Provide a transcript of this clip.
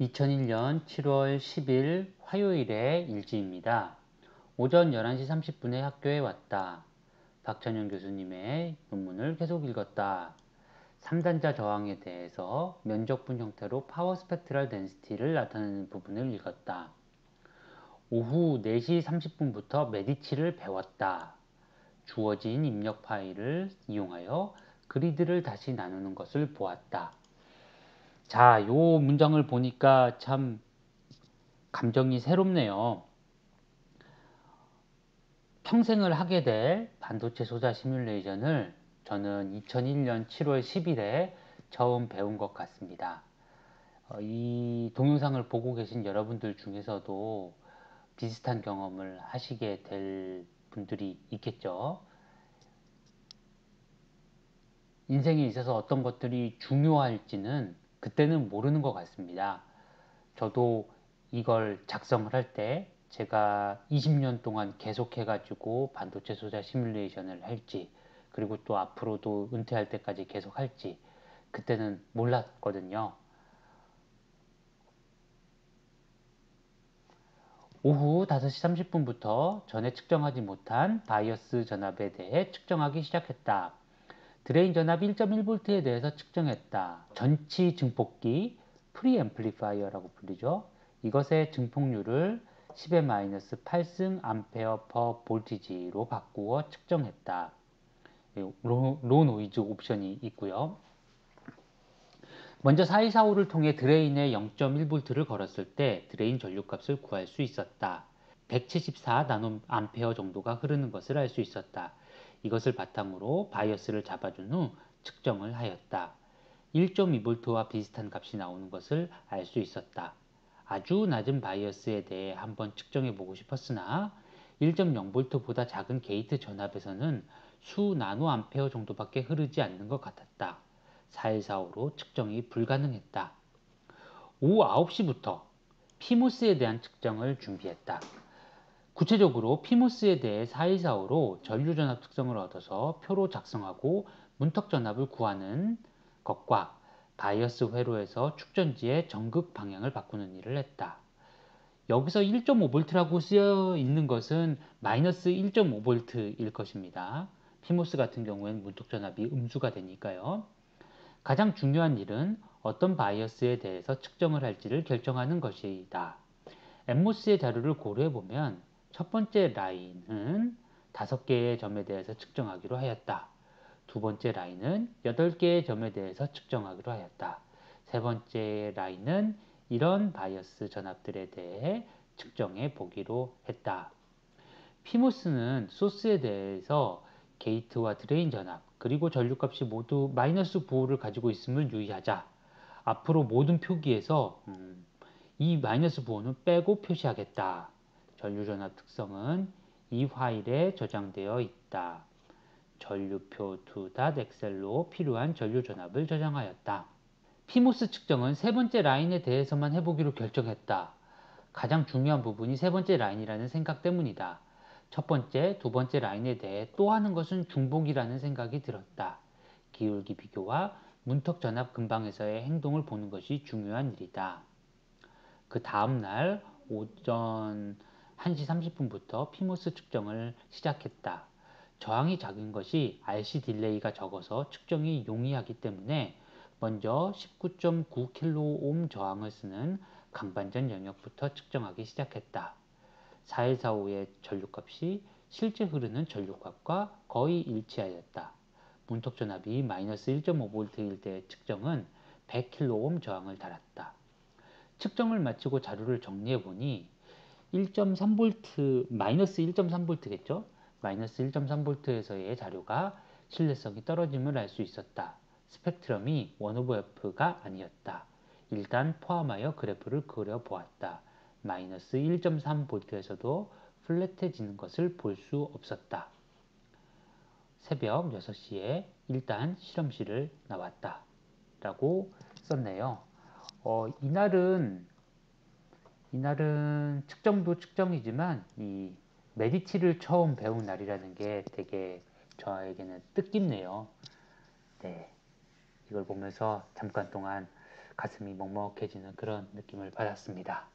2001년 7월 10일 화요일의 일지입니다. 오전 11시 30분에 학교에 왔다. 박찬현 교수님의 논문을 계속 읽었다. 3단자 저항에 대해서 면적분 형태로 파워 스펙트럴 덴시티를 나타내는 부분을 읽었다. 오후 4시 30분부터 메디치를 배웠다. 주어진 입력 파일을 이용하여 그리드를 다시 나누는 것을 보았다. 자, 요 문장을 보니까 참 감정이 새롭네요. 평생을 하게 될 반도체 소자 시뮬레이션을 저는 2001년 7월 10일에 처음 배운 것 같습니다. 이 동영상을 보고 계신 여러분들 중에서도 비슷한 경험을 하시게 될 분들이 있겠죠. 인생에 있어서 어떤 것들이 중요할지는 그때는 모르는 것 같습니다. 저도 이걸 작성을 할 때 제가 20년 동안 계속해 가지고 반도체 소자 시뮬레이션을 할지, 그리고 또 앞으로도 은퇴할 때까지 계속 할지 그때는 몰랐거든요. 오후 5시 30분부터 전에 측정하지 못한 바이어스 전압에 대해 측정하기 시작했다. 드레인 전압 1.1V에 대해서 측정했다. 전치 증폭기 프리앰플리파이어라고 불리죠. 이것의 증폭률을 10의 마이너스 8승 암페어 퍼 볼티지로 바꾸어 측정했다. 로 노이즈 옵션이 있고요. 먼저 4245를 통해 드레인에 0.1V를 걸었을 때 드레인 전류값을 구할 수 있었다. 174 나노암페어 정도가 흐르는 것을 알 수 있었다. 이것을 바탕으로 바이어스를 잡아준 후 측정을 하였다. 1.2V와 비슷한 값이 나오는 것을 알 수 있었다. 아주 낮은 바이어스에 대해 한번 측정해 보고 싶었으나 1.0V보다 작은 게이트 전압에서는 수 나노암페어 정도밖에 흐르지 않는 것 같았다. 4145로 측정이 불가능했다. 오후 9시부터 피모스에 대한 측정을 준비했다. 구체적으로 피모스에 대해 4145로 전류전압 특성을 얻어서 표로 작성하고 문턱전압을 구하는 것과 바이어스 회로에서 축전지의 전극 방향을 바꾸는 일을 했다. 여기서 1.5V라고 쓰여 있는 것은 마이너스 1.5V일 것입니다. 피모스 같은 경우에는 문턱전압이 음수가 되니까요. 가장 중요한 일은 어떤 바이어스에 대해서 측정을 할지를 결정하는 것이다. 엠모스의 자료를 고려해보면 첫 번째 라인은 5개의 점에 대해서 측정하기로 하였다. 두 번째 라인은 8개의 점에 대해서 측정하기로 하였다. 세 번째 라인은 이런 바이어스 전압들에 대해 측정해 보기로 했다. 피모스는 소스에 대해서 게이트와 드레인 전압, 그리고 전류값이 모두 마이너스 9호를 가지고 있음을 유의하자. 앞으로 모든 표기에서 이 마이너스 9호는 빼고 표시하겠다. 전류전압 특성은 이 파일에 저장되어 있다. 전류표 to.excel로 필요한 전류전압을 저장하였다. 피모스 측정은 세 번째 라인에 대해서만 해보기로 결정했다. 가장 중요한 부분이 세 번째 라인이라는 생각 때문이다. 첫 번째, 두 번째 라인에 대해 또 하는 것은 중복이라는 생각이 들었다. 기울기 비교와 문턱 전압 근방에서의 행동을 보는 것이 중요한 일이다. 그 다음날 오전 1시 30분부터 피모스 측정을 시작했다. 저항이 작은 것이 RC 딜레이가 적어서 측정이 용이하기 때문에 먼저 19.9kΩ 저항을 쓰는 강반전 영역부터 측정하기 시작했다. 4145의 전류값이 실제 흐르는 전류값과 거의 일치하였다. 문턱 전압이 마이너스 1.5V일 때의 측정은 100kΩ 저항을 달았다. 측정을 마치고 자료를 정리해 보니 1.3V, 마이너스 1.3V겠죠? 마이너스 1.3V에서의 자료가 신뢰성이 떨어짐을 알 수 있었다. 스펙트럼이 1/F가 아니었다. 일단 포함하여 그래프를 그려보았다. 마이너스 1.3V에서도 플랫해지는 것을 볼 수 없었다. 새벽 6시에 일단 실험실을 나왔다. 라고 썼네요. 이날은 측정도 측정이지만 이 메디치를 처음 배운 날이라는 게 되게 저에게는 뜻깊네요. 네, 이걸 보면서 잠깐 동안 가슴이 먹먹해지는 그런 느낌을 받았습니다.